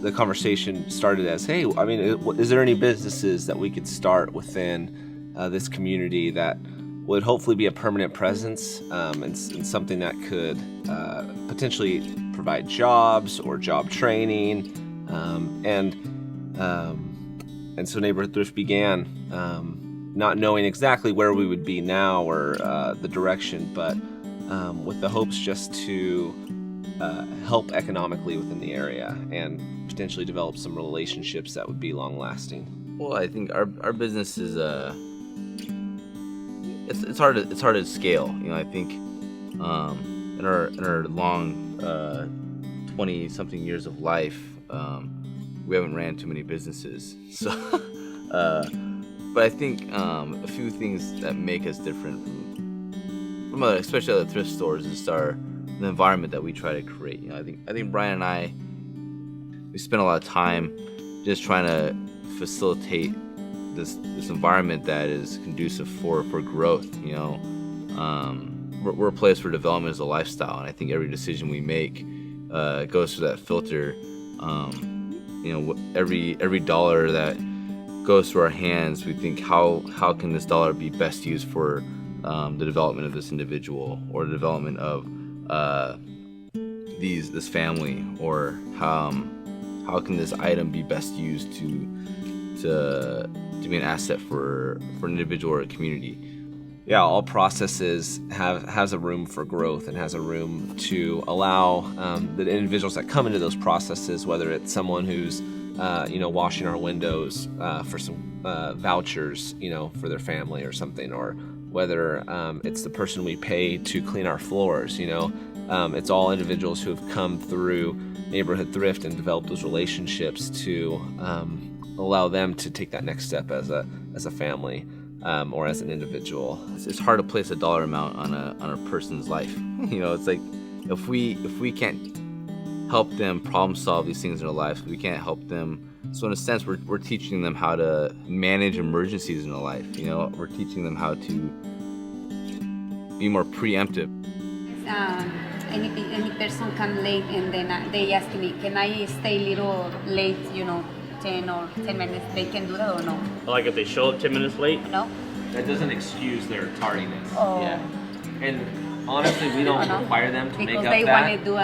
the conversation started as, hey, I mean, is there any businesses that we could start within this community that would hopefully be a permanent presence and something that could potentially provide jobs or job training, and so Neighborhood Thrift began, not knowing exactly where we would be now or the direction, but with the hopes just to help economically within the area and potentially develop some relationships that would be long-lasting. Well, I think our business is it's hard to scale. I think in our long 20-something years of life, we haven't ran too many businesses. So, but I think a few things that make us different from other, especially other thrift stores, is the environment that we try to create. I think Brian and we spend a lot of time just trying to facilitate this environment that is conducive for growth. We're a place where development is a lifestyle, and I think every decision we make goes through that filter. Every dollar that goes through our hands, we think how can this dollar be best used for the development of this individual, or the development of this family, or how can this item be best used to be an asset for an individual or a community. Yeah, all processes has a room for growth and has a room to allow the individuals that come into those processes, whether it's someone who's washing our windows for some vouchers, for their family or something, or whether it's the person we pay to clean our floors. It's all individuals who have come through Neighborhood Thrift and developed those relationships to allow them to take that next step as a family. Or as an individual. It's hard to place a dollar amount on a person's life. It's like if we can't help them problem solve these things in their lives, we can't help them. So in a sense, we're teaching them how to manage emergencies in their life. We're teaching them how to be more preemptive. Any person come late and then they ask me, can I stay a little late? 10 or 10 minutes, they can do that or no? Like if they show up 10 minutes late? No. That doesn't excuse their tardiness. Oh. Yeah. And honestly, we don't require them to make up that. Because they want to do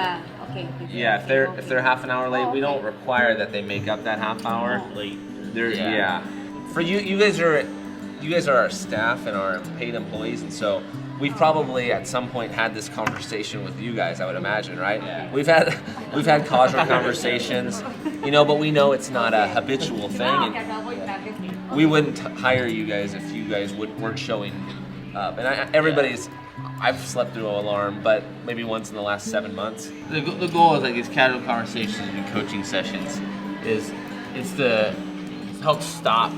okay. Yeah, if they're half an hour late, we don't require that they make up that half hour. Late. For you guys are our staff and our paid employees, and so we've probably at some point had this conversation with you guys, I would imagine, right? Yeah. We've had casual conversations, but we know it's not a habitual thing, and we wouldn't hire you guys if you guys weren't showing up. And I've slept through an alarm, but maybe once in the last 7 months. The goal is like these casual conversations and coaching sessions it's to help stop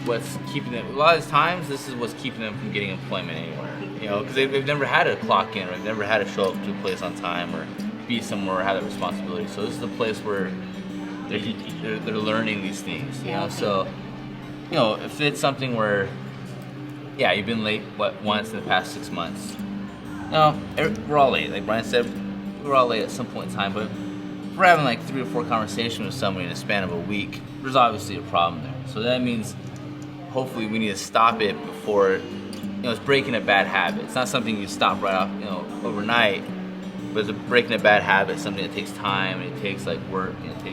what's keeping them. A lot of times, this is what's keeping them from getting employment anywhere. Because they've never had to clock in, or they've never had to show up to a place on time, or be somewhere or have that responsibility. So this is the place where they're learning these things. So if it's something where you've been late once in the past 6 months. We're all late. Like Brian said, we're all late at some point in time. But if we're having like 3 or 4 conversations with somebody in a span of a week, there's obviously a problem there. So that means hopefully we need to stop it before. It's breaking a bad habit. It's not something you stop right off, overnight. But it's breaking a bad habit, something that takes time, and it takes like work, and it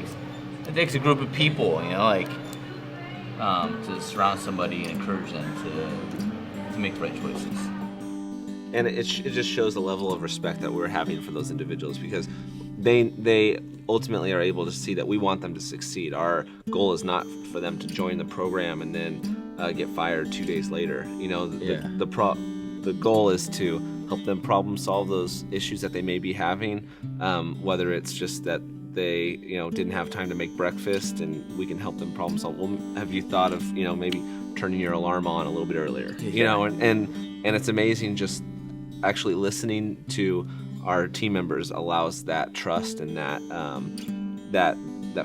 takes a group of people, to surround somebody and encourage them to make the right choices. And it just shows the level of respect that we're having for those individuals, because they ultimately are able to see that we want them to succeed. Our goal is not for them to join the program and then get fired 2 days later. The goal is to help them problem solve those issues that they may be having, whether it's just that they didn't have time to make breakfast and we can help them problem solve. Well, have you thought of maybe turning your alarm on a little bit earlier? And it's amazing, just actually listening to our team members allows that trust and that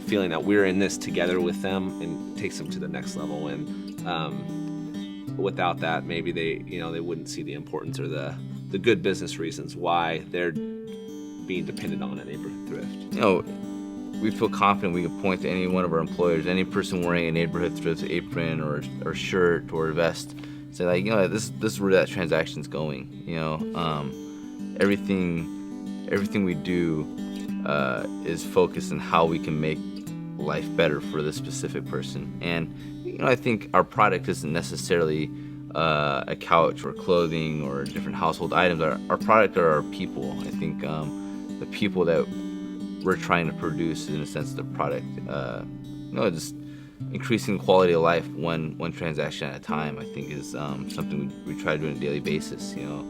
feeling that we're in this together with them, and takes them to the next level. And without that, maybe they wouldn't see the importance or the good business reasons why they're being dependent on a Neighborhood Thrift. we feel confident we can point to any one of our employers, any person wearing a Neighborhood Thrift apron or shirt or vest, say like, you know, this is where that transaction's going. You know, everything we do is focused on how we can make life better for this specific person. And you know, I think our product isn't necessarily a couch or clothing or different household items. Our product are our people. I think the people that we're trying to produce, in a sense, the product, you know, just increasing quality of life one transaction at a time, I think is something we try to do on a daily basis. You know,